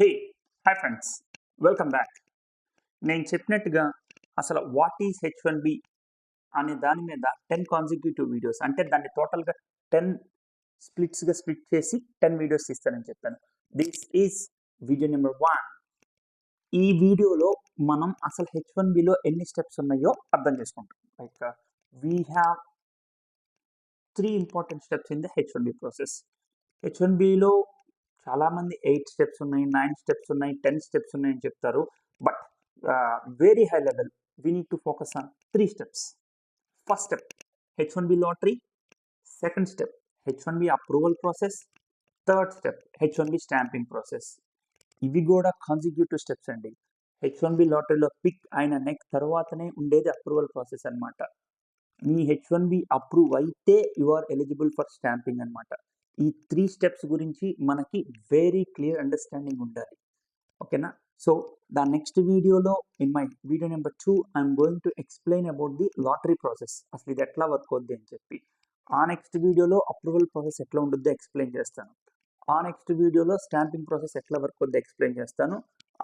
Hey hi friends, welcome back. నేను చెప్పినట్టుగా అసలు వాట్ ఈజ్ H1B అనే దాని మీద 10 కాన్సిక్యూటివ్ వీడియోస్, అంటే దాన్ని టోటల్గా 10 స్ప్లిట్స్గా స్ప్లిట్ చేసి 10 వీడియోస్ ఇస్తానని చెప్పాను. This is video number 1. ఈ వీడియోలో మనం అసలు H1Bలో ఎన్ని స్టెప్స్ ఉన్నాయో అర్థం చేసుకుంటాం. Like we have 3 important steps in the H1B process. H1Bలో చాలామంది 8 స్టెప్స్ ఉన్నాయి, 9 స్టెప్స్ ఉన్నాయి, 10 స్టెప్స్ ఉన్నాయని చెప్తారు. But very high level we need to focus on 3 steps. First step H1B lottery, second step H1B approval process, third step H1B stamping process. ఇవి కూడా consecutive steps అండి. H1B లాటరీలో pick అయిన next తర్వాతనే ఉండేది approval process అనమాట. మీ H1B approve అయితే you are eligible for stamping అనమాట. ఈ 3 స్టెప్స్ గురించి మనకి వెరీ క్లియర్ అండర్స్టాండింగ్ ఉండాలి. ఓకేనా? సో ద నెక్స్ట్ వీడియోలో in my video number 2 I'm going to explain about the lottery process, అసలు ఇది ఎట్లా వర్క్ అవుద్ది అని చెప్పి. ఆ నెక్స్ట్ వీడియోలో అప్రూవల్ ప్రాసెస్ ఎట్లా ఉంటుందో ఎక్స్ప్లెయిన్ చేస్తాను. ఆ నెక్స్ట్ వీడియోలో స్టాంపింగ్ ప్రాసెస్ ఎట్లా వర్క్ అవుద్దో ఎక్స్ప్లెయిన్ చేస్తాను.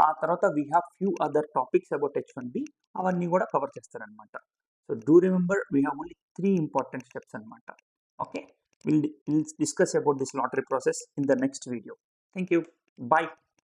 ఆ తర్వాత we have few other topics about H1B, అవన్నీ కూడా కవర్ చేస్తారనమాట. So do remember, we have only 3 important steps anamata. Okay, we'll discuss about this lottery process in the next video. Thank you. Bye.